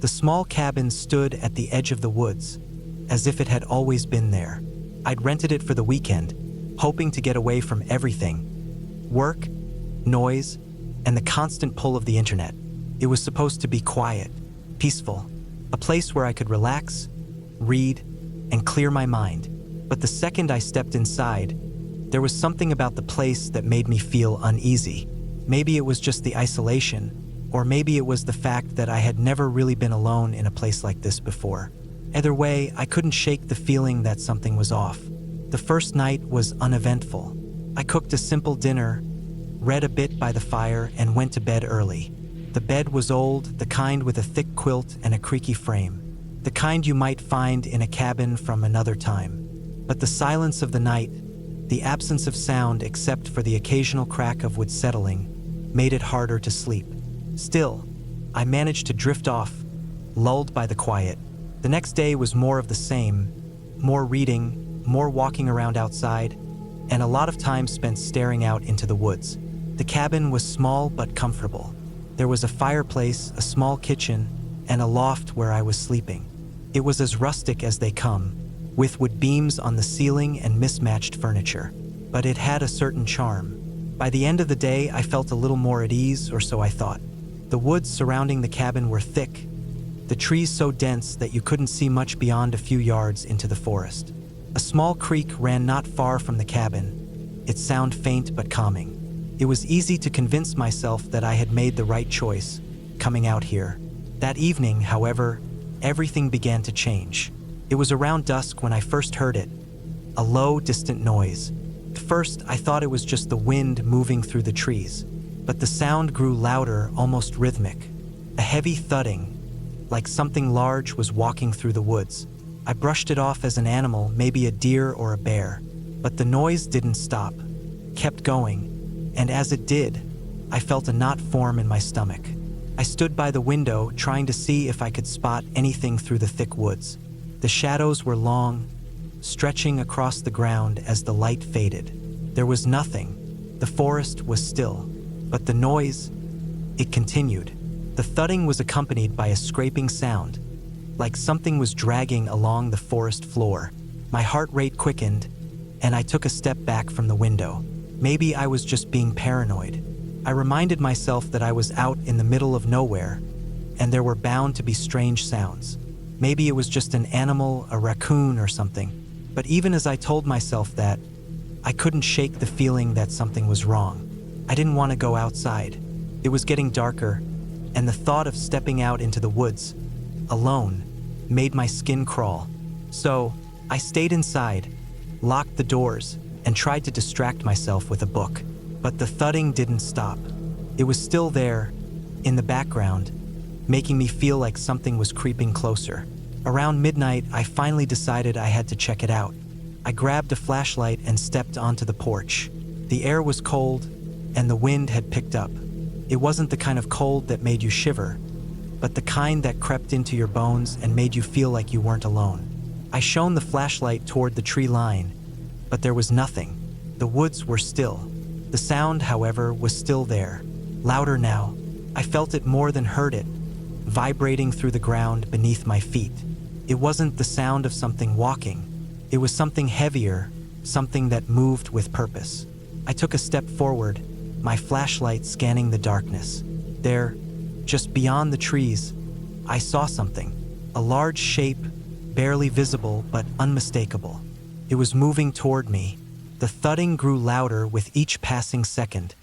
The small cabin stood at the edge of the woods, as if it had always been there. I'd rented it for the weekend, hoping to get away from everything: work, noise, and the constant pull of the internet. It was supposed to be quiet, peaceful, a place where I could relax, read, and clear my mind. But the second I stepped inside, there was something about the place that made me feel uneasy. Maybe it was just the isolation, or maybe it was the fact that I had never really been alone in a place like this before. Either way, I couldn't shake the feeling that something was off. The first night was uneventful. I cooked a simple dinner, read a bit by the fire, and went to bed early. The bed was old, the kind with a thick quilt and a creaky frame, the kind you might find in a cabin from another time. But the silence of the night, the absence of sound except for the occasional crack of wood settling, made it harder to sleep. Still, I managed to drift off, lulled by the quiet. The next day was more of the same: more reading, more walking around outside, and a lot of time spent staring out into the woods. The cabin was small but comfortable. There was a fireplace, a small kitchen, and a loft where I was sleeping. It was as rustic as they come, with wood beams on the ceiling and mismatched furniture. But it had a certain charm. By the end of the day, I felt a little more at ease, or so I thought. The woods surrounding the cabin were thick, the trees so dense that you couldn't see much beyond a few yards into the forest. A small creek ran not far from the cabin, its sound faint but calming. It was easy to convince myself that I had made the right choice, coming out here. That evening, however, everything began to change. It was around dusk when I first heard it, a low, distant noise. At first, I thought it was just the wind moving through the trees, but the sound grew louder, almost rhythmic. A heavy thudding, like something large was walking through the woods. I brushed it off as an animal, maybe a deer or a bear, but the noise didn't stop, kept going. And as it did, I felt a knot form in my stomach. I stood by the window, trying to see if I could spot anything through the thick woods. The shadows were long, stretching across the ground as the light faded. There was nothing. The forest was still. But the noise, it continued. The thudding was accompanied by a scraping sound, like something was dragging along the forest floor. My heart rate quickened, and I took a step back from the window. Maybe I was just being paranoid. I reminded myself that I was out in the middle of nowhere, and there were bound to be strange sounds. Maybe it was just an animal, a raccoon or something. But even as I told myself that, I couldn't shake the feeling that something was wrong. I didn't want to go outside. It was getting darker, and the thought of stepping out into the woods, alone, made my skin crawl. So, I stayed inside, locked the doors, and tried to distract myself with a book. But the thudding didn't stop. It was still there, in the background, making me feel like something was creeping closer. Around midnight, I finally decided I had to check it out. I grabbed a flashlight and stepped onto the porch. The air was cold, and the wind had picked up. It wasn't the kind of cold that made you shiver, but the kind that crept into your bones and made you feel like you weren't alone. I shone the flashlight toward the tree line, but there was nothing. The woods were still. The sound, however, was still there, louder now. I felt it more than heard it, vibrating through the ground beneath my feet. It wasn't the sound of something walking. It was something heavier, something that moved with purpose. I took a step forward, my flashlight scanning the darkness. There, just beyond the trees, I saw something. A large shape, barely visible but unmistakable. It was moving toward me. The thudding grew louder with each passing second,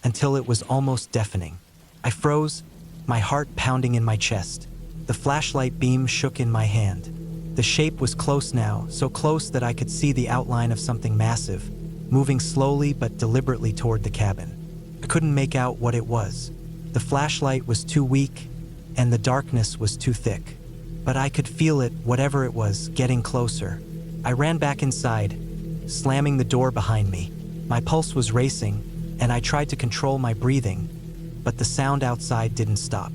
until it was almost deafening. I froze, my heart pounding in my chest. The flashlight beam shook in my hand. The shape was close now, so close that I could see the outline of something massive, moving slowly but deliberately toward the cabin. I couldn't make out what it was. The flashlight was too weak, and the darkness was too thick. But I could feel it, whatever it was, getting closer. I ran back inside, slamming the door behind me. My pulse was racing, and I tried to control my breathing, but the sound outside didn't stop.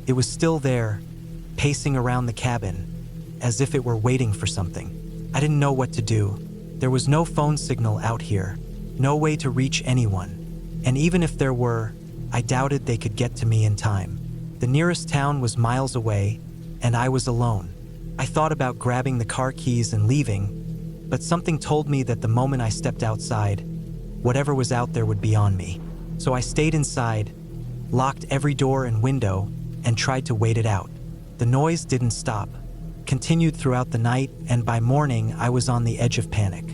It was still there, pacing around the cabin, as if it were waiting for something. I didn't know what to do. There was no phone signal out here, no way to reach anyone. And even if there were, I doubted they could get to me in time. The nearest town was miles away, and I was alone. I thought about grabbing the car keys and leaving, but something told me that the moment I stepped outside, whatever was out there would be on me. So I stayed inside, locked every door and window, and tried to wait it out. The noise didn't stop, continued throughout the night, and by morning I was on the edge of panic.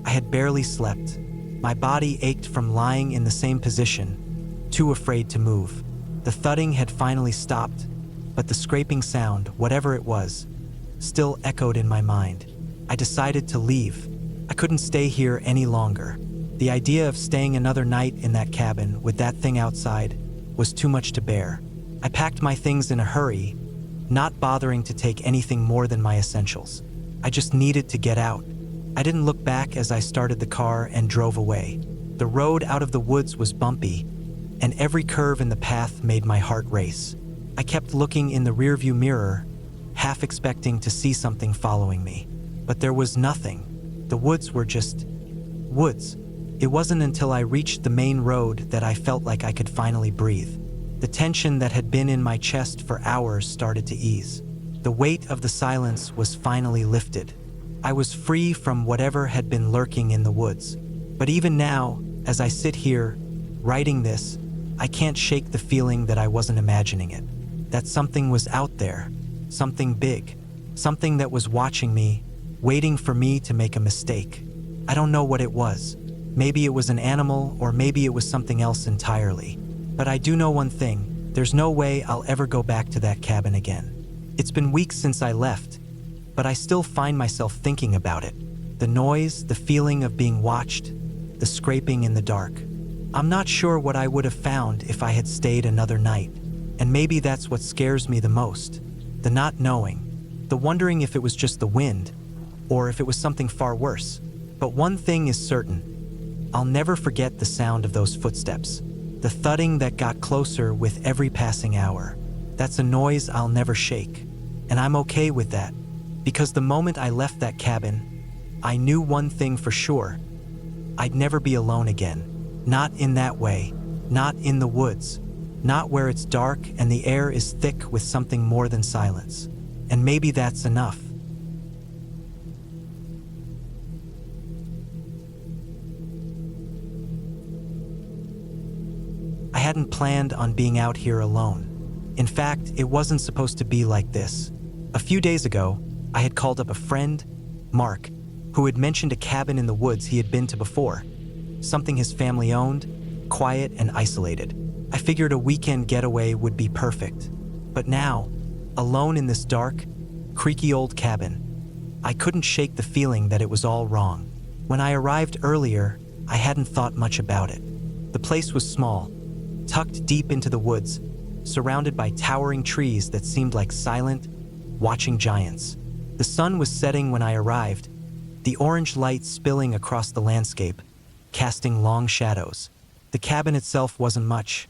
I had barely slept. My body ached from lying in the same position, too afraid to move. The thudding had finally stopped, but the scraping sound, whatever it was, still echoed in my mind. I decided to leave. I couldn't stay here any longer. The idea of staying another night in that cabin with that thing outside was too much to bear. I packed my things in a hurry, not bothering to take anything more than my essentials. I just needed to get out. I didn't look back as I started the car and drove away. The road out of the woods was bumpy, and every curve in the path made my heart race. I kept looking in the rearview mirror, half expecting to see something following me. But there was nothing. The woods were just woods. It wasn't until I reached the main road that I felt like I could finally breathe. The tension that had been in my chest for hours started to ease. The weight of the silence was finally lifted. I was free from whatever had been lurking in the woods. But even now, as I sit here, writing this, I can't shake the feeling that I wasn't imagining it. That something was out there, something big, something that was watching me, waiting for me to make a mistake. I don't know what it was. Maybe it was an animal, or maybe it was something else entirely. But I do know one thing: there's no way I'll ever go back to that cabin again. It's been weeks since I left, but I still find myself thinking about it. The noise, the feeling of being watched, the scraping in the dark. I'm not sure what I would have found if I had stayed another night. And maybe that's what scares me the most. The not knowing. The wondering if it was just the wind, or if it was something far worse. But one thing is certain: I'll never forget the sound of those footsteps. The thudding that got closer with every passing hour. That's a noise I'll never shake. And I'm okay with that, because the moment I left that cabin, I knew one thing for sure: I'd never be alone again. Not in that way. Not in the woods. Not where it's dark and the air is thick with something more than silence. And maybe that's enough. I hadn't planned on being out here alone. In fact, it wasn't supposed to be like this. A few days ago, I had called up a friend, Mark, who had mentioned a cabin in the woods he had been to before. Something his family owned, quiet and isolated. I figured a weekend getaway would be perfect. But now, alone in this dark, creaky old cabin, I couldn't shake the feeling that it was all wrong. When I arrived earlier, I hadn't thought much about it. The place was small, tucked deep into the woods, surrounded by towering trees that seemed like silent, watching giants. The sun was setting when I arrived, the orange light spilling across the landscape, casting long shadows. The cabin itself wasn't much,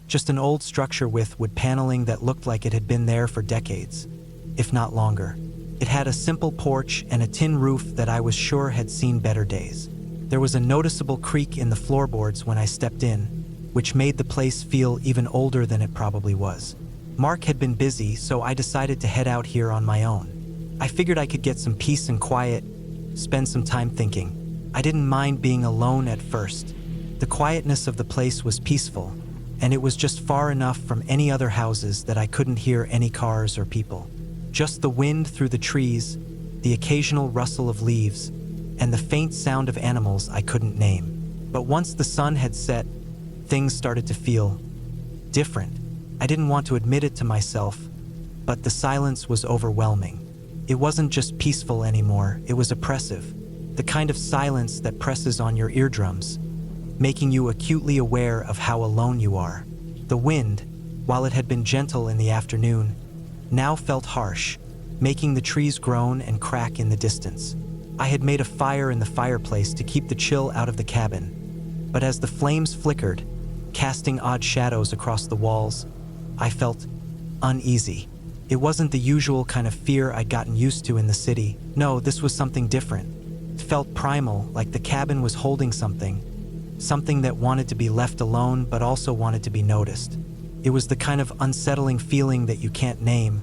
just an old structure with wood paneling that looked like it had been there for decades, if not longer. It had a simple porch and a tin roof that I was sure had seen better days. There was a noticeable creak in the floorboards when I stepped in, which made the place feel even older than it probably was. Mark had been busy, so I decided to head out here on my own. I figured I could get some peace and quiet, spend some time thinking. I didn't mind being alone at first. The quietness of the place was peaceful, and it was just far enough from any other houses that I couldn't hear any cars or people. Just the wind through the trees, the occasional rustle of leaves, and the faint sound of animals I couldn't name. But once the sun had set, things started to feel different. I didn't want to admit it to myself, but the silence was overwhelming. It wasn't just peaceful anymore, it was oppressive. The kind of silence that presses on your eardrums, making you acutely aware of how alone you are. The wind, while it had been gentle in the afternoon, now felt harsh, making the trees groan and crack in the distance. I had made a fire in the fireplace to keep the chill out of the cabin, but as the flames flickered, casting odd shadows across the walls, I felt uneasy. It wasn't the usual kind of fear I'd gotten used to in the city. No, this was something different. It felt primal, like the cabin was holding something that wanted to be left alone but also wanted to be noticed. It was the kind of unsettling feeling that you can't name,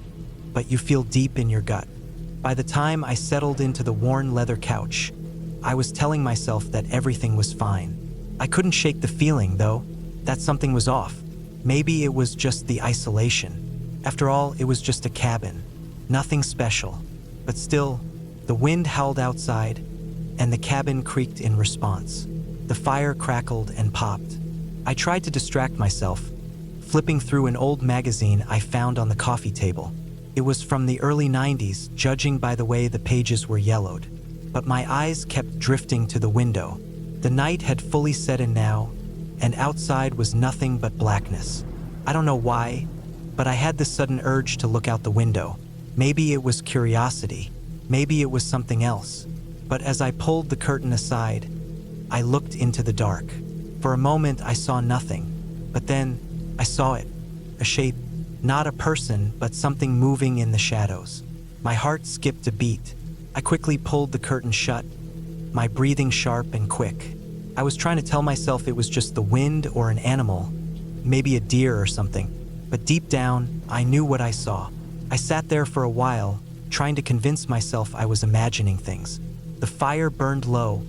but you feel deep in your gut. By the time I settled into the worn leather couch, I was telling myself that everything was fine. I couldn't shake the feeling, though, that something was off. Maybe it was just the isolation. After all, it was just a cabin. Nothing special. But still, the wind howled outside, and the cabin creaked in response. The fire crackled and popped. I tried to distract myself, flipping through an old magazine I found on the coffee table. It was from the early 90s, judging by the way the pages were yellowed. But my eyes kept drifting to the window. The night had fully set in now, and outside was nothing but blackness. I don't know why, but I had this sudden urge to look out the window. Maybe it was curiosity. Maybe it was something else. But as I pulled the curtain aside, I looked into the dark. For a moment, I saw nothing. But then, I saw it. A shape. Not a person, but something moving in the shadows. My heart skipped a beat. I quickly pulled the curtain shut, my breathing sharp and quick. I was trying to tell myself it was just the wind or an animal, maybe a deer or something. But deep down, I knew what I saw. I sat there for a while, trying to convince myself I was imagining things. The fire burned low,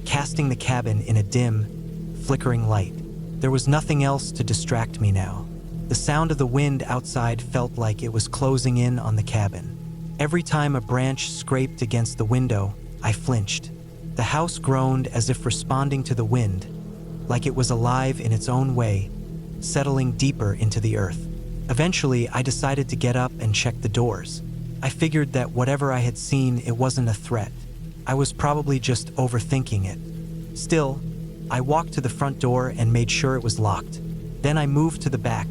casting the cabin in a dim, flickering light. There was nothing else to distract me now. The sound of the wind outside felt like it was closing in on the cabin. Every time a branch scraped against the window, I flinched. The house groaned as if responding to the wind, like it was alive in its own way, settling deeper into the earth. Eventually, I decided to get up and check the doors. I figured that whatever I had seen, it wasn't a threat. I was probably just overthinking it. Still, I walked to the front door and made sure it was locked. Then I moved to the back,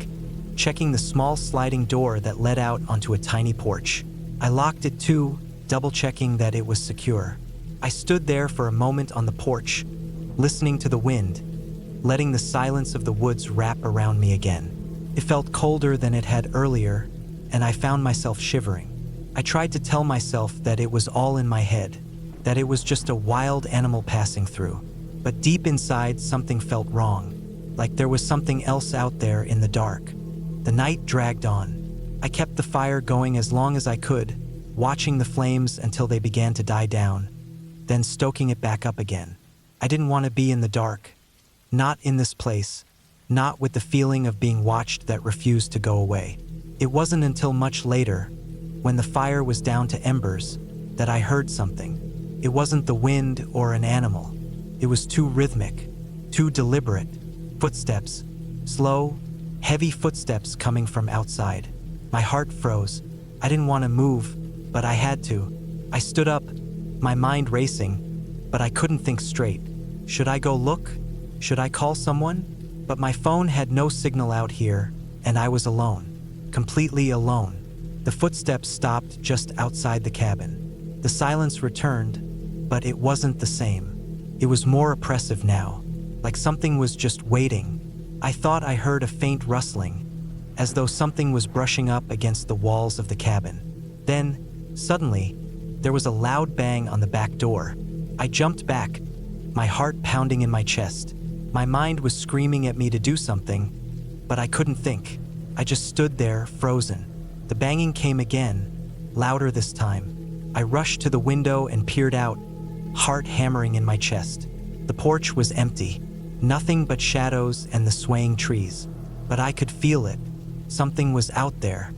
checking the small sliding door that led out onto a tiny porch. I locked it too, double-checking that it was secure. I stood there for a moment on the porch, listening to the wind, letting the silence of the woods wrap around me again. It felt colder than it had earlier, and I found myself shivering. I tried to tell myself that it was all in my head, that it was just a wild animal passing through. But deep inside, something felt wrong, like there was something else out there in the dark. The night dragged on. I kept the fire going as long as I could, watching the flames until they began to die down, then stoking it back up again. I didn't want to be in the dark. Not in this place. Not with the feeling of being watched that refused to go away. It wasn't until much later, when the fire was down to embers, that I heard something. It wasn't the wind or an animal. It was too rhythmic, too deliberate. Footsteps. Slow, heavy footsteps coming from outside. My heart froze. I didn't want to move, but I had to. I stood up, my mind racing, but I couldn't think straight. Should I go look? Should I call someone? But my phone had no signal out here, and I was alone. Completely alone. The footsteps stopped just outside the cabin. The silence returned, but it wasn't the same. It was more oppressive now, like something was just waiting. I thought I heard a faint rustling, as though something was brushing up against the walls of the cabin. Then, suddenly, there was a loud bang on the back door. I jumped back, my heart pounding in my chest. My mind was screaming at me to do something, but I couldn't think. I just stood there, frozen. The banging came again, louder this time. I rushed to the window and peered out, heart hammering in my chest. The porch was empty, nothing but shadows and the swaying trees. But I could feel it. Something was out there.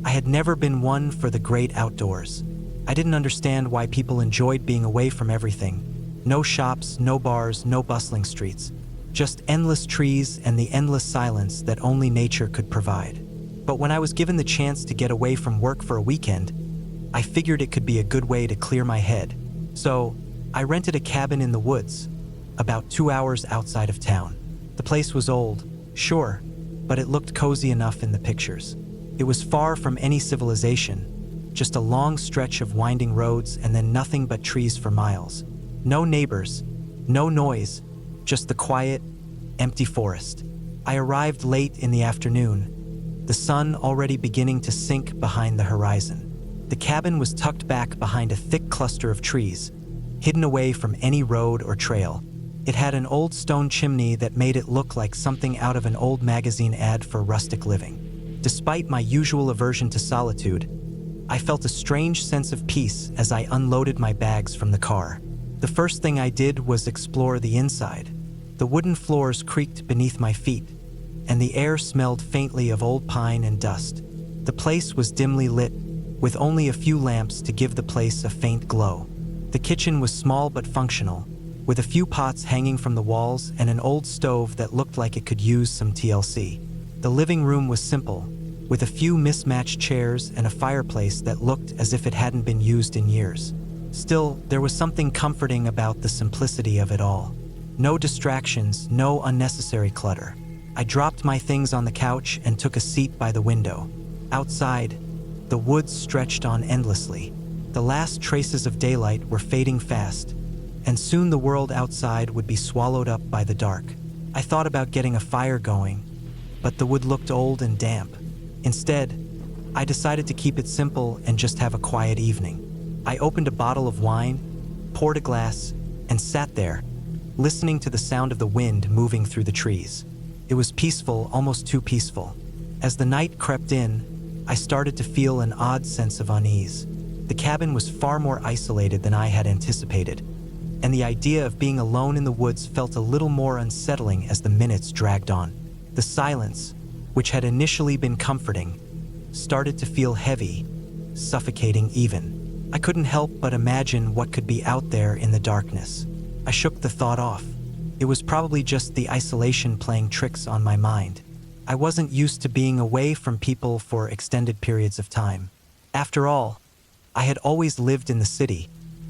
I had never been one for the great outdoors. I didn't understand why people enjoyed being away from everything. No shops, no bars, no bustling streets. Just endless trees and the endless silence that only nature could provide. But when I was given the chance to get away from work for a weekend, I figured it could be a good way to clear my head. So, I rented a cabin in the woods, about 2 hours outside of town. The place was old, sure, but it looked cozy enough in the pictures. It was far from any civilization, just a long stretch of winding roads and then nothing but trees for miles. No neighbors, no noise, just the quiet, empty forest. I arrived late in the afternoon, the sun already beginning to sink behind the horizon. The cabin was tucked back behind a thick cluster of trees, hidden away from any road or trail. It had an old stone chimney that made it look like something out of an old magazine ad for rustic living. Despite my usual aversion to solitude, I felt a strange sense of peace as I unloaded my bags from the car. The first thing I did was explore the inside. The wooden floors creaked beneath my feet, and the air smelled faintly of old pine and dust. The place was dimly lit, with only a few lamps to give the place a faint glow. The kitchen was small but functional, with a few pots hanging from the walls and an old stove that looked like it could use some TLC. The living room was simple, with a few mismatched chairs and a fireplace that looked as if it hadn't been used in years. Still, there was something comforting about the simplicity of it all. No distractions, no unnecessary clutter. I dropped my things on the couch and took a seat by the window. Outside, the woods stretched on endlessly. The last traces of daylight were fading fast, and soon the world outside would be swallowed up by the dark. I thought about getting a fire going, but the wood looked old and damp. Instead, I decided to keep it simple and just have a quiet evening. I opened a bottle of wine, poured a glass, and sat there, listening to the sound of the wind moving through the trees. It was peaceful, almost too peaceful. As the night crept in, I started to feel an odd sense of unease. The cabin was far more isolated than I had anticipated, and the idea of being alone in the woods felt a little more unsettling as the minutes dragged on. The silence, which had initially been comforting, started to feel heavy, suffocating even. I couldn't help but imagine what could be out there in the darkness. I shook the thought off. It was probably just the isolation playing tricks on my mind. I wasn't used to being away from people for extended periods of time. After all, I had always lived in the city,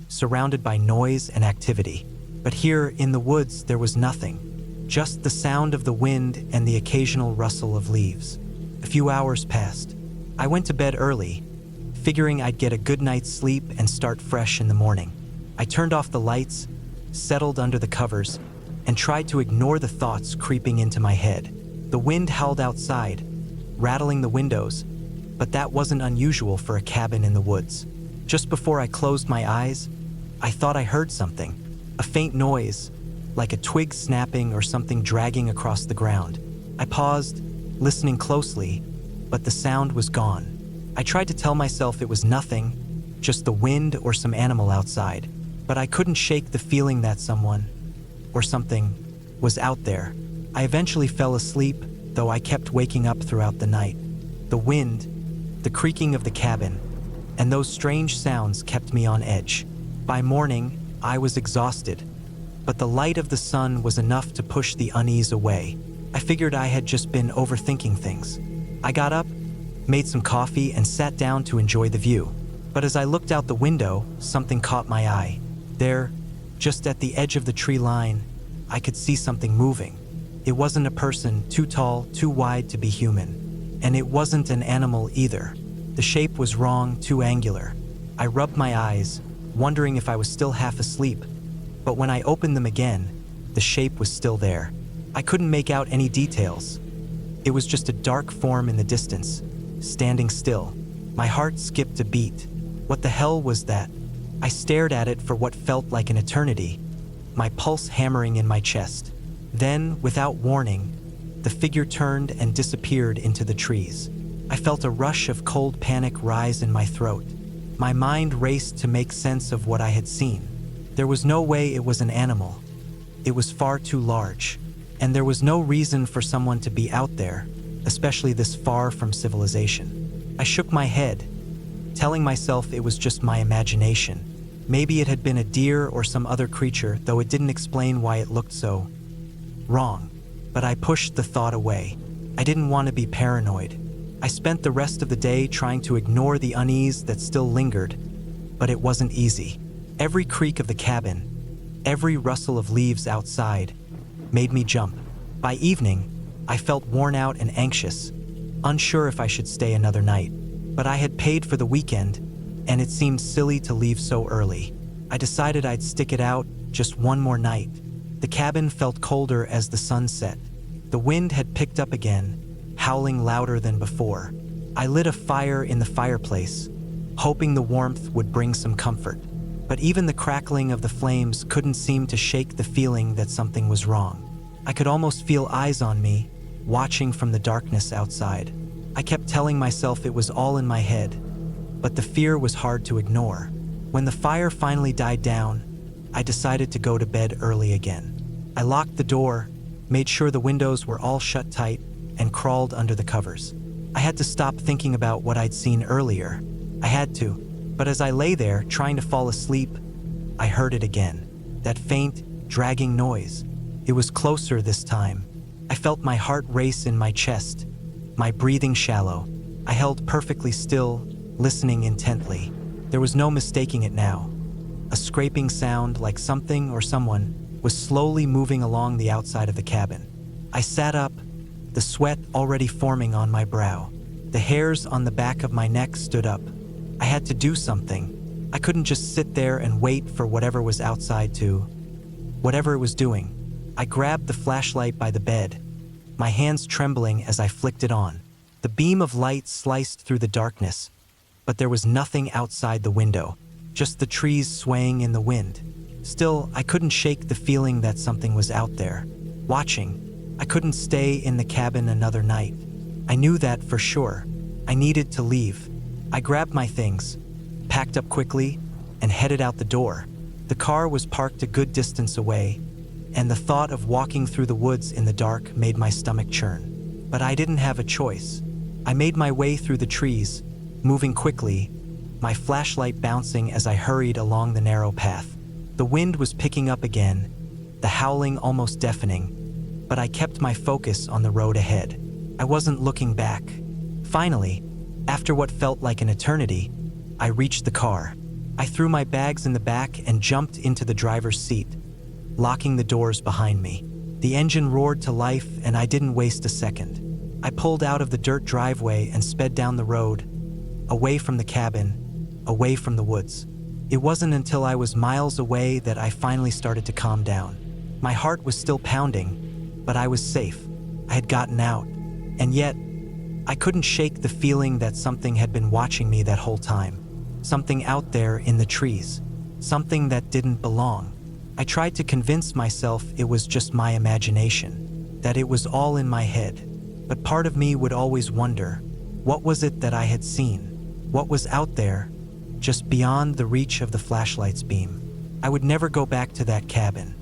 surrounded by noise and activity. But here in the woods there was nothing. Just the sound of the wind and the occasional rustle of leaves. A few hours passed. I went to bed early, figuring I'd get a good night's sleep and start fresh in the morning. I turned off the lights, settled under the covers, and tried to ignore the thoughts creeping into my head. The wind howled outside, rattling the windows, but that wasn't unusual for a cabin in the woods. Just before I closed my eyes, I thought I heard something. A faint noise, like a twig snapping or something dragging across the ground. I paused, listening closely, but the sound was gone. I tried to tell myself it was nothing, just the wind or some animal outside, but I couldn't shake the feeling that someone, or something, was out there. I eventually fell asleep, though I kept waking up throughout the night. The wind, the creaking of the cabin, and those strange sounds kept me on edge. By morning, I was exhausted, but the light of the sun was enough to push the unease away. I figured I had just been overthinking things. I got up, made some coffee, and sat down to enjoy the view. But as I looked out the window, something caught my eye. There, just at the edge of the tree line, I could see something moving. It wasn't a person, too tall, too wide to be human. And it wasn't an animal either. The shape was wrong, too angular. I rubbed my eyes, wondering if I was still half asleep. But when I opened them again, the shape was still there. I couldn't make out any details. It was just a dark form in the distance, standing still. My heart skipped a beat. What the hell was that? I stared at it for what felt like an eternity, my pulse hammering in my chest. Then, without warning, the figure turned and disappeared into the trees. I felt a rush of cold panic rise in my throat. My mind raced to make sense of what I had seen. There was no way it was an animal. It was far too large, and there was no reason for someone to be out there, especially this far from civilization. I shook my head, telling myself it was just my imagination. Maybe it had been a deer or some other creature, though it didn't explain why it looked so wrong. But I pushed the thought away. I didn't want to be paranoid. I spent the rest of the day trying to ignore the unease that still lingered, but it wasn't easy. Every creak of the cabin, every rustle of leaves outside, made me jump. By evening, I felt worn out and anxious, unsure if I should stay another night. But I had paid for the weekend, and it seemed silly to leave so early. I decided I'd stick it out just one more night. The cabin felt colder as the sun set. The wind had picked up again, howling louder than before. I lit a fire in the fireplace, hoping the warmth would bring some comfort. but even the crackling of the flames couldn't seem to shake the feeling that something was wrong. I could almost feel eyes on me, watching from the darkness outside. I kept telling myself it was all in my head, but the fear was hard to ignore. When the fire finally died down, I decided to go to bed early again. I locked the door, made sure the windows were all shut tight, and crawled under the covers. I had to stop thinking about what I'd seen earlier. I had to, but as I lay there trying to fall asleep, I heard it again. That faint, dragging noise. It was closer this time. I felt my heart race in my chest, my breathing shallow. I held perfectly still, listening intently. There was no mistaking it now. A scraping sound like something or someone was slowly moving along the outside of the cabin. I sat up, the sweat already forming on my brow. The hairs on the back of my neck stood up. I had to do something. I couldn't just sit there and wait for whatever was outside to... whatever it was doing. I grabbed the flashlight by the bed, my hands trembling as I flicked it on. The beam of light sliced through the darkness, but there was nothing outside the window, just the trees swaying in the wind. Still, I couldn't shake the feeling that something was out there, watching. I couldn't stay in the cabin another night. I knew that for sure. I needed to leave. I grabbed my things, packed up quickly, and headed out the door. The car was parked a good distance away, and the thought of walking through the woods in the dark made my stomach churn. But I didn't have a choice. I made my way through the trees, moving quickly, my flashlight bouncing as I hurried along the narrow path. The wind was picking up again, the howling almost deafening, but I kept my focus on the road ahead. I wasn't looking back. Finally, after what felt like an eternity, I reached the car. I threw my bags in the back and jumped into the driver's seat, locking the doors behind me. The engine roared to life, and I didn't waste a second. I pulled out of the dirt driveway and sped down the road, away from the cabin, away from the woods. It wasn't until I was miles away that I finally started to calm down. My heart was still pounding, but I was safe. I had gotten out, and yet, I couldn't shake the feeling that something had been watching me that whole time. Something out there in the trees. Something that didn't belong. I tried to convince myself it was just my imagination, that it was all in my head. But part of me would always wonder, what was it that I had seen? What was out there, just beyond the reach of the flashlight's beam? I would never go back to that cabin.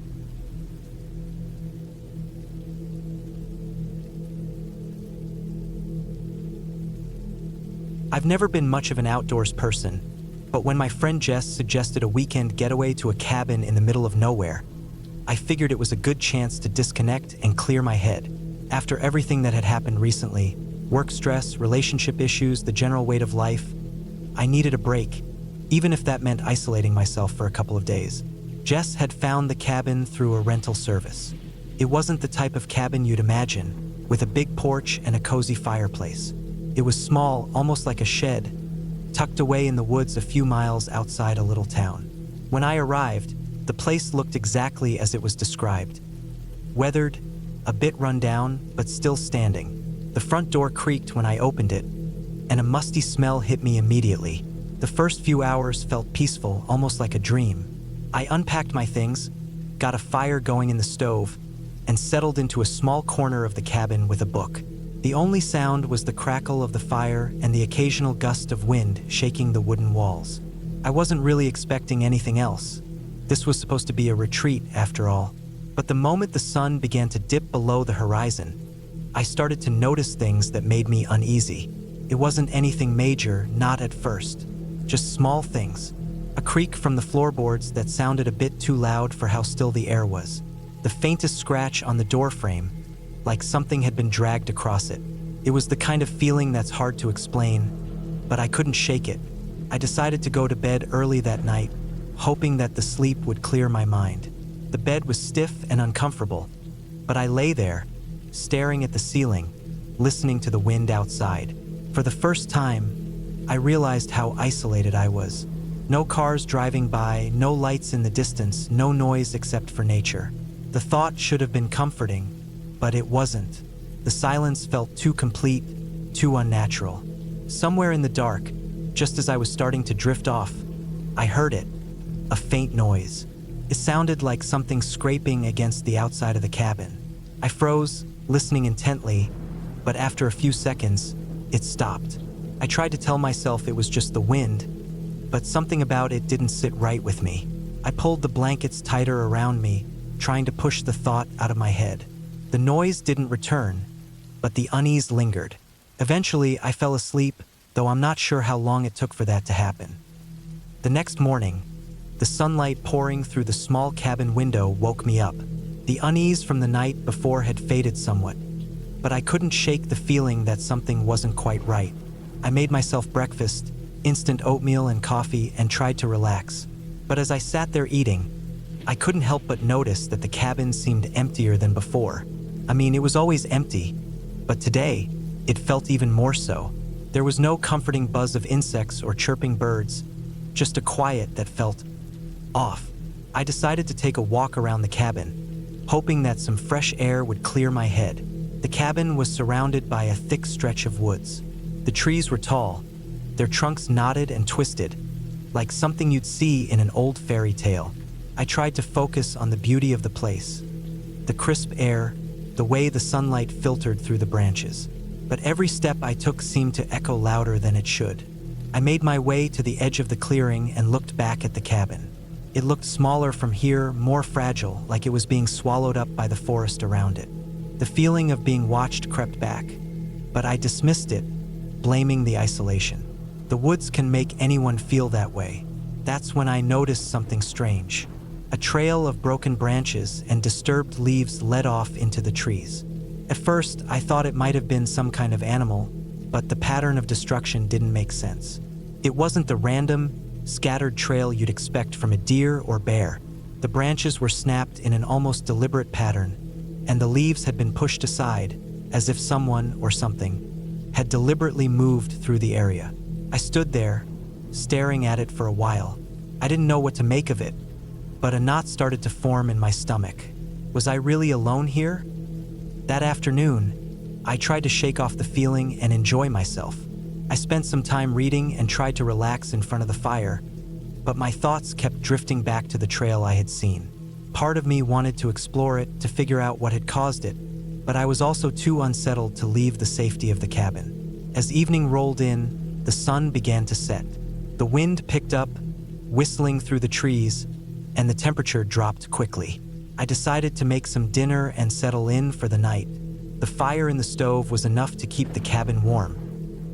I've never been much of an outdoors person, but when my friend Jess suggested a weekend getaway to a cabin in the middle of nowhere, I figured it was a good chance to disconnect and clear my head. After everything that had happened recently, work stress, relationship issues, the general weight of life, I needed a break, even if that meant isolating myself for a couple of days. Jess had found the cabin through a rental service. It wasn't the type of cabin you'd imagine, with a big porch and a cozy fireplace. It was small, almost like a shed, tucked away in the woods a few miles outside a little town. When I arrived, the place looked exactly as it was described. Weathered, a bit run down, but still standing. The front door creaked when I opened it, and a musty smell hit me immediately. The first few hours felt peaceful, almost like a dream. I unpacked my things, got a fire going in the stove, and settled into a small corner of the cabin with a book. The only sound was the crackle of the fire and the occasional gust of wind shaking the wooden walls. I wasn't really expecting anything else. This was supposed to be a retreat, after all. But the moment the sun began to dip below the horizon, I started to notice things that made me uneasy. It wasn't anything major, not at first. Just small things. A creak from the floorboards that sounded a bit too loud for how still the air was. The faintest scratch on the door frame, like something had been dragged across it. It was the kind of feeling that's hard to explain, but I couldn't shake it. I decided to go to bed early that night, hoping that the sleep would clear my mind. The bed was stiff and uncomfortable, but I lay there, staring at the ceiling, listening to the wind outside. For the first time, I realized how isolated I was. No cars driving by, no lights in the distance, no noise except for nature. The thought should have been comforting, but it wasn't. The silence felt too complete, too unnatural. Somewhere in the dark, just as I was starting to drift off, I heard it. a faint noise. It sounded like something scraping against the outside of the cabin. I froze, listening intently, but after a few seconds, it stopped. I tried to tell myself it was just the wind, but something about it didn't sit right with me. I pulled the blankets tighter around me, trying to push the thought out of my head. The noise didn't return, but the unease lingered. Eventually, I fell asleep, though I'm not sure how long it took for that to happen. The next morning, the sunlight pouring through the small cabin window woke me up. The unease from the night before had faded somewhat, but I couldn't shake the feeling that something wasn't quite right. I made myself breakfast, instant oatmeal and coffee, and tried to relax. But as I sat there eating, I couldn't help but notice that the cabin seemed emptier than before. I mean, it was always empty, but today, it felt even more so. There was no comforting buzz of insects or chirping birds, just a quiet that felt off. I decided to take a walk around the cabin, hoping that some fresh air would clear my head. The cabin was surrounded by a thick stretch of woods. The trees were tall, their trunks knotted and twisted, like something you'd see in an old fairy tale. I tried to focus on the beauty of the place, the crisp air, the way the sunlight filtered through the branches. But every step I took seemed to echo louder than it should. I made my way to the edge of the clearing and looked back at the cabin. It looked smaller from here, more fragile, like it was being swallowed up by the forest around it. The feeling of being watched crept back, but I dismissed it, blaming the isolation. The woods can make anyone feel that way. That's when I noticed something strange. A trail of broken branches and disturbed leaves led off into the trees. At first, I thought it might have been some kind of animal, but the pattern of destruction didn't make sense. It wasn't the random, scattered trail you'd expect from a deer or bear. The branches were snapped in an almost deliberate pattern, and the leaves had been pushed aside, as if someone or something had deliberately moved through the area. I stood there, staring at it for a while. I didn't know what to make of it, but a knot started to form in my stomach. Was I really alone here? That afternoon, I tried to shake off the feeling and enjoy myself. I spent some time reading and tried to relax in front of the fire, but my thoughts kept drifting back to the trail I had seen. Part of me wanted to explore it, to figure out what had caused it, but I was also too unsettled to leave the safety of the cabin. As evening rolled in, the sun began to set. The wind picked up, whistling through the trees, and the temperature dropped quickly. I decided to make some dinner and settle in for the night. The fire in the stove was enough to keep the cabin warm,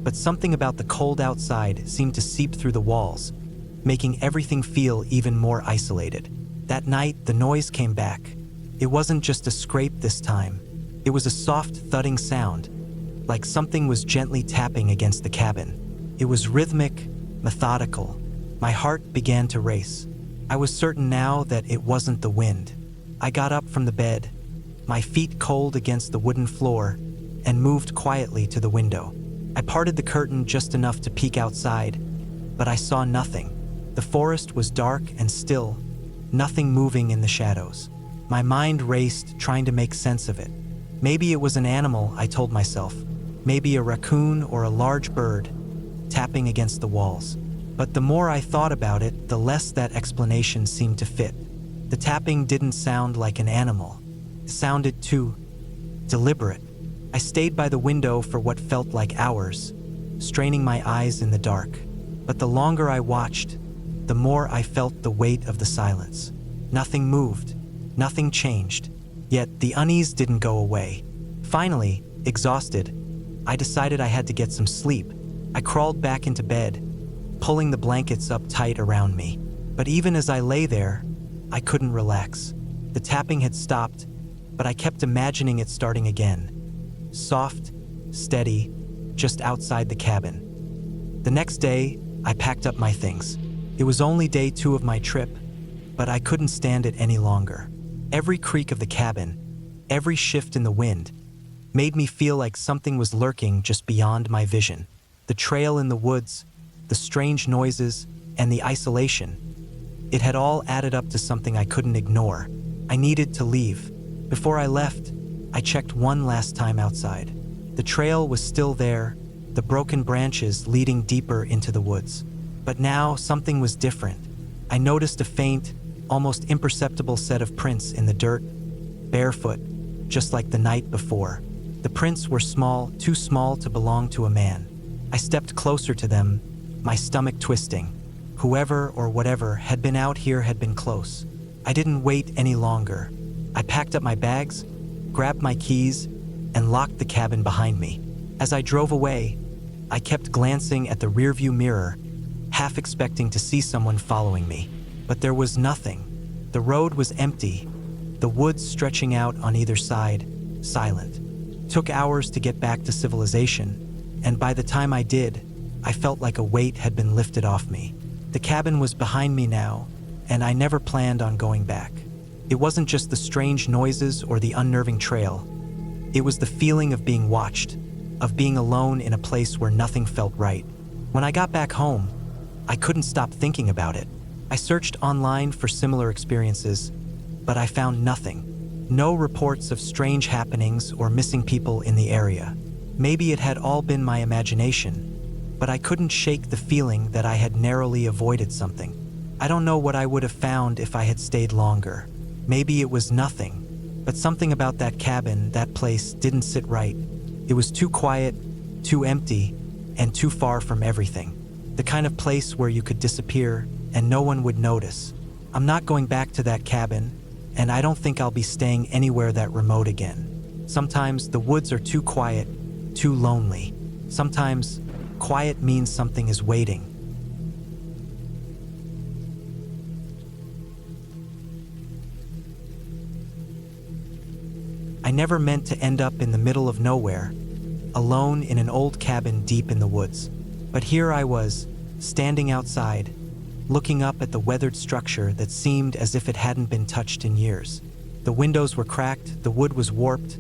but something about the cold outside seemed to seep through the walls, making everything feel even more isolated. That night, the noise came back. It wasn't just a scrape this time. It was a soft thudding sound, like something was gently tapping against the cabin. It was rhythmic, methodical. My heart began to race. I was certain now that it wasn't the wind. I got up from the bed, my feet cold against the wooden floor, and moved quietly to the window. I parted the curtain just enough to peek outside, but I saw nothing. The forest was dark and still, nothing moving in the shadows. My mind raced, trying to make sense of it. Maybe it was an animal, I told myself. Maybe a raccoon or a large bird, tapping against the walls. But the more I thought about it, the less that explanation seemed to fit. The tapping didn't sound like an animal. It sounded too deliberate. I stayed by the window for what felt like hours, straining my eyes in the dark. But the longer I watched, the more I felt the weight of the silence. Nothing moved, nothing changed, yet the unease didn't go away. Finally, exhausted, I decided I had to get some sleep. I crawled back into bed, pulling the blankets up tight around me. But even as I lay there, I couldn't relax. The tapping had stopped, but I kept imagining it starting again. Soft, steady, just outside the cabin. The next day, I packed up my things. It was only day 2 of my trip, but I couldn't stand it any longer. Every creak of the cabin, every shift in the wind, made me feel like something was lurking just beyond my vision. The trail in the woods, the strange noises, and the isolation. It had all added up to something I couldn't ignore. I needed to leave. Before I left, I checked one last time outside. The trail was still there, the broken branches leading deeper into the woods. But now something was different. I noticed a faint, almost imperceptible set of prints in the dirt, barefoot, just like the night before. The prints were small, too small to belong to a man. I stepped closer to them, my stomach twisting. Whoever or whatever had been out here had been close. I didn't wait any longer. I packed up my bags, grabbed my keys, and locked the cabin behind me. As I drove away, I kept glancing at the rearview mirror, half expecting to see someone following me. But there was nothing. The road was empty, the woods stretching out on either side, silent. It took hours to get back to civilization, and by the time I did, I felt like a weight had been lifted off me. The cabin was behind me now, and I never planned on going back. It wasn't just the strange noises or the unnerving trail. It was the feeling of being watched, of being alone in a place where nothing felt right. When I got back home, I couldn't stop thinking about it. I searched online for similar experiences, but I found nothing. No reports of strange happenings or missing people in the area. Maybe it had all been my imagination, but I couldn't shake the feeling that I had narrowly avoided something. I don't know what I would have found if I had stayed longer. Maybe it was nothing, but something about that cabin, that place, didn't sit right. It was too quiet, too empty, and too far from everything. The kind of place where you could disappear and no one would notice. I'm not going back to that cabin, and I don't think I'll be staying anywhere that remote again. Sometimes the woods are too quiet, too lonely. Sometimes quiet means something is waiting. I never meant to end up in the middle of nowhere, alone in an old cabin deep in the woods. But here I was, standing outside, looking up at the weathered structure that seemed as if it hadn't been touched in years. The windows were cracked, the wood was warped,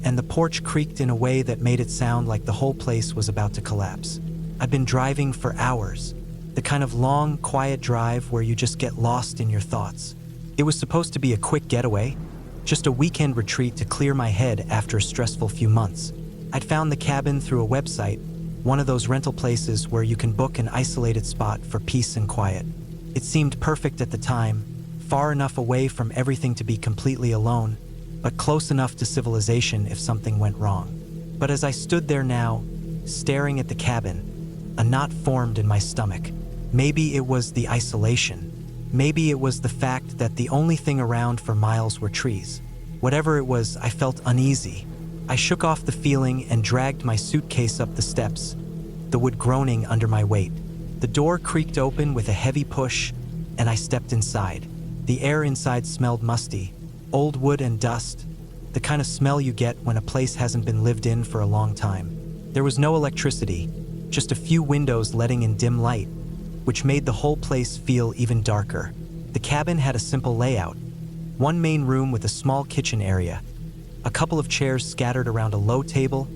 and the porch creaked in a way that made it sound like the whole place was about to collapse. I'd been driving for hours, the kind of long, quiet drive where you just get lost in your thoughts. It was supposed to be a quick getaway, just a weekend retreat to clear my head after a stressful few months. I'd found the cabin through a website, one of those rental places where you can book an isolated spot for peace and quiet. It seemed perfect at the time, far enough away from everything to be completely alone, but close enough to civilization if something went wrong. But as I stood there now, staring at the cabin, a knot formed in my stomach. Maybe it was the isolation. Maybe it was the fact that the only thing around for miles were trees. Whatever it was, I felt uneasy. I shook off the feeling and dragged my suitcase up the steps, the wood groaning under my weight. The door creaked open with a heavy push, and I stepped inside. The air inside smelled musty, old wood and dust, the kind of smell you get when a place hasn't been lived in for a long time. There was no electricity, just a few windows letting in dim light, which made the whole place feel even darker. The cabin had a simple layout. One main room with a small kitchen area, a couple of chairs scattered around a low table,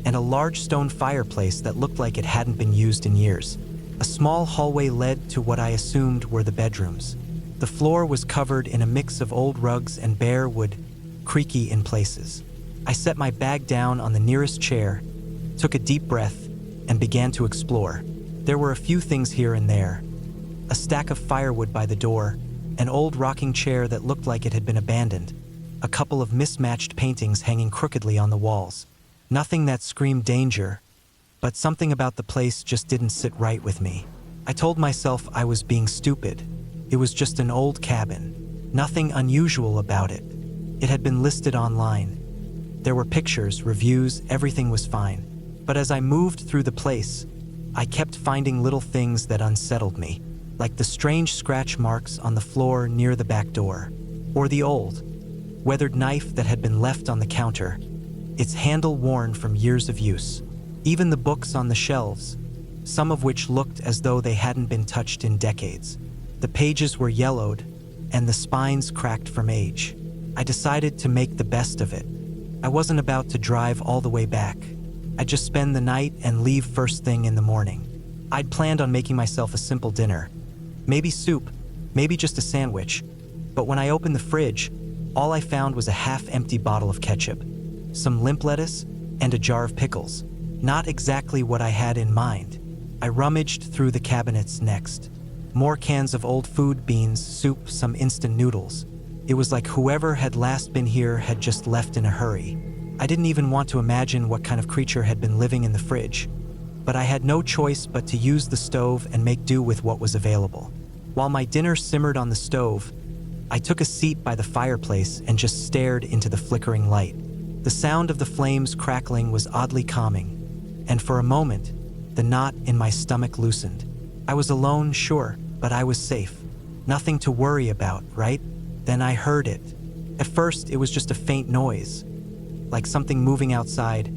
and a large stone fireplace that looked like it hadn't been used in years. A small hallway led to what I assumed were the bedrooms. The floor was covered in a mix of old rugs and bare wood, creaky in places. I set my bag down on the nearest chair, took a deep breath, and began to explore. There were a few things here and there. A stack of firewood by the door, an old rocking chair that looked like it had been abandoned, a couple of mismatched paintings hanging crookedly on the walls. Nothing that screamed danger, but something about the place just didn't sit right with me. I told myself I was being stupid. It was just an old cabin. Nothing unusual about it. It had been listed online. There were pictures, reviews, everything was fine. But as I moved through the place, I kept finding little things that unsettled me, like the strange scratch marks on the floor near the back door, or the old, weathered knife that had been left on the counter, its handle worn from years of use. Even the books on the shelves, some of which looked as though they hadn't been touched in decades. The pages were yellowed, and the spines cracked from age. I decided to make the best of it. I wasn't about to drive all the way back. I'd just spend the night and leave first thing in the morning. I'd planned on making myself a simple dinner. Maybe soup, maybe just a sandwich. But when I opened the fridge, all I found was a half-empty bottle of ketchup, some limp lettuce, and a jar of pickles. Not exactly what I had in mind. I rummaged through the cabinets next. More cans of old food, beans, soup, some instant noodles. It was like whoever had last been here had just left in a hurry. I didn't even want to imagine what kind of creature had been living in the fridge, but I had no choice but to use the stove and make do with what was available. While my dinner simmered on the stove, I took a seat by the fireplace and just stared into the flickering light. The sound of the flames crackling was oddly calming, and for a moment, the knot in my stomach loosened. I was alone, sure, but I was safe. Nothing to worry about, right? Then I heard it. At first, it was just a faint noise, like something moving outside,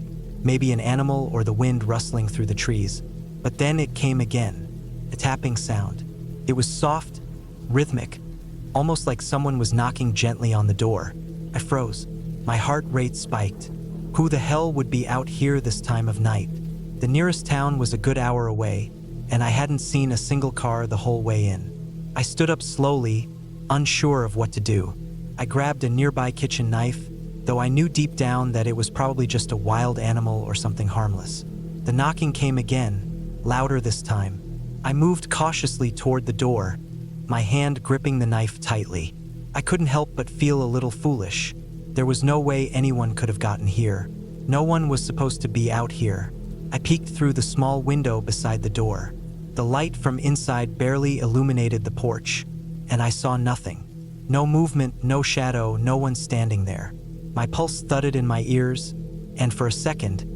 maybe an animal or the wind rustling through the trees. But then it came again, a tapping sound. It was soft, rhythmic, almost like someone was knocking gently on the door. I froze. My heart rate spiked. Who the hell would be out here this time of night? The nearest town was a good hour away, and I hadn't seen a single car the whole way in. I stood up slowly, unsure of what to do. I grabbed a nearby kitchen knife, though I knew deep down that it was probably just a wild animal or something harmless. The knocking came again, louder this time. I moved cautiously toward the door, my hand gripping the knife tightly. I couldn't help but feel a little foolish. There was no way anyone could have gotten here. No one was supposed to be out here. I peeked through the small window beside the door. The light from inside barely illuminated the porch, and I saw nothing. No movement, no shadow, no one standing there. My pulse thudded in my ears, and for a second,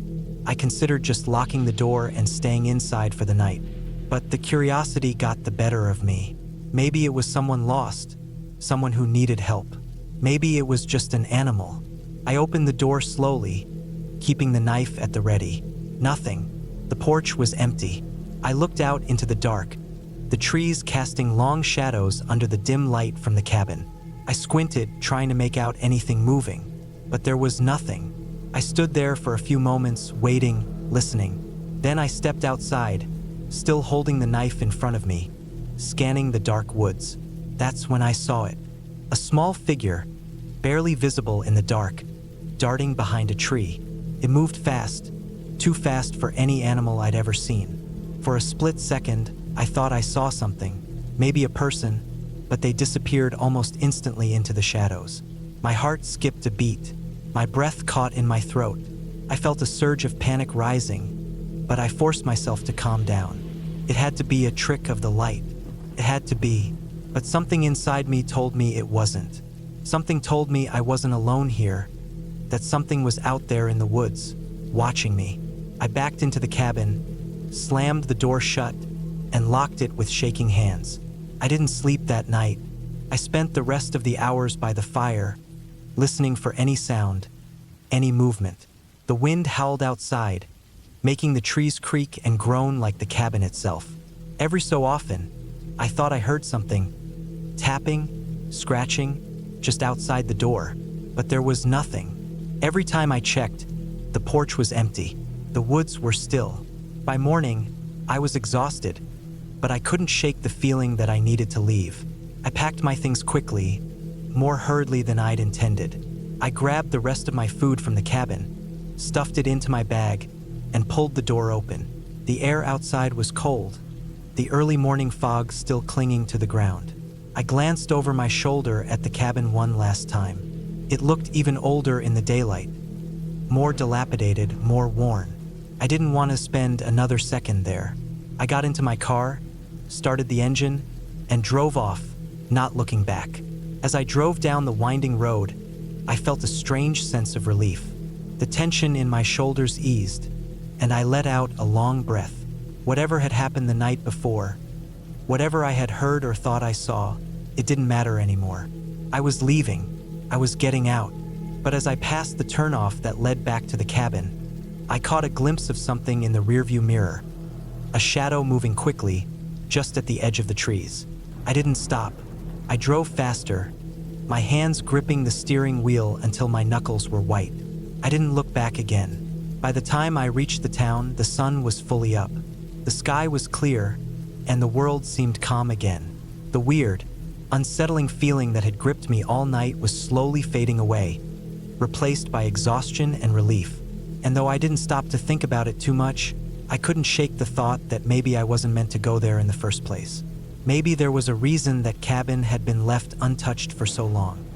I considered just locking the door and staying inside for the night. But the curiosity got the better of me. Maybe it was someone lost, someone who needed help. Maybe it was just an animal. I opened the door slowly, keeping the knife at the ready. Nothing. The porch was empty. I looked out into the dark, the trees casting long shadows under the dim light from the cabin. I squinted, trying to make out anything moving, but there was nothing. I stood there for a few moments, waiting, listening. Then I stepped outside, still holding the knife in front of me, scanning the dark woods. That's when I saw it. A small figure, barely visible in the dark, darting behind a tree. It moved fast, too fast for any animal I'd ever seen. For a split second, I thought I saw something, maybe a person, but they disappeared almost instantly into the shadows. My heart skipped a beat. My breath caught in my throat. I felt a surge of panic rising, but I forced myself to calm down. It had to be a trick of the light. It had to be. But something inside me told me it wasn't. Something told me I wasn't alone here, that something was out there in the woods, watching me. I backed into the cabin, slammed the door shut, and locked it with shaking hands. I didn't sleep that night. I spent the rest of the hours by the fire, listening for any sound, any movement. The wind howled outside, making the trees creak and groan like the cabin itself. Every so often, I thought I heard something, tapping, scratching, just outside the door, but there was nothing. Every time I checked, the porch was empty. The woods were still. By morning, I was exhausted, but I couldn't shake the feeling that I needed to leave. I packed my things quickly, more hurriedly than I'd intended. I grabbed the rest of my food from the cabin, stuffed it into my bag, and pulled the door open. The air outside was cold, the early morning fog still clinging to the ground. I glanced over my shoulder at the cabin one last time. It looked even older in the daylight, more dilapidated, more worn. I didn't want to spend another second there. I got into my car, started the engine, and drove off, not looking back. As I drove down the winding road, I felt a strange sense of relief. The tension in my shoulders eased, and I let out a long breath. Whatever had happened the night before, whatever I had heard or thought I saw, it didn't matter anymore. I was leaving. I was getting out. But as I passed the turnoff that led back to the cabin, I caught a glimpse of something in the rearview mirror. A shadow moving quickly, just at the edge of the trees. I didn't stop. I drove faster, my hands gripping the steering wheel until my knuckles were white. I didn't look back again. By the time I reached the town, the sun was fully up. The sky was clear, and the world seemed calm again. The weird, unsettling feeling that had gripped me all night was slowly fading away, replaced by exhaustion and relief. And though I didn't stop to think about it too much, I couldn't shake the thought that maybe I wasn't meant to go there in the first place. Maybe there was a reason that cabin had been left untouched for so long.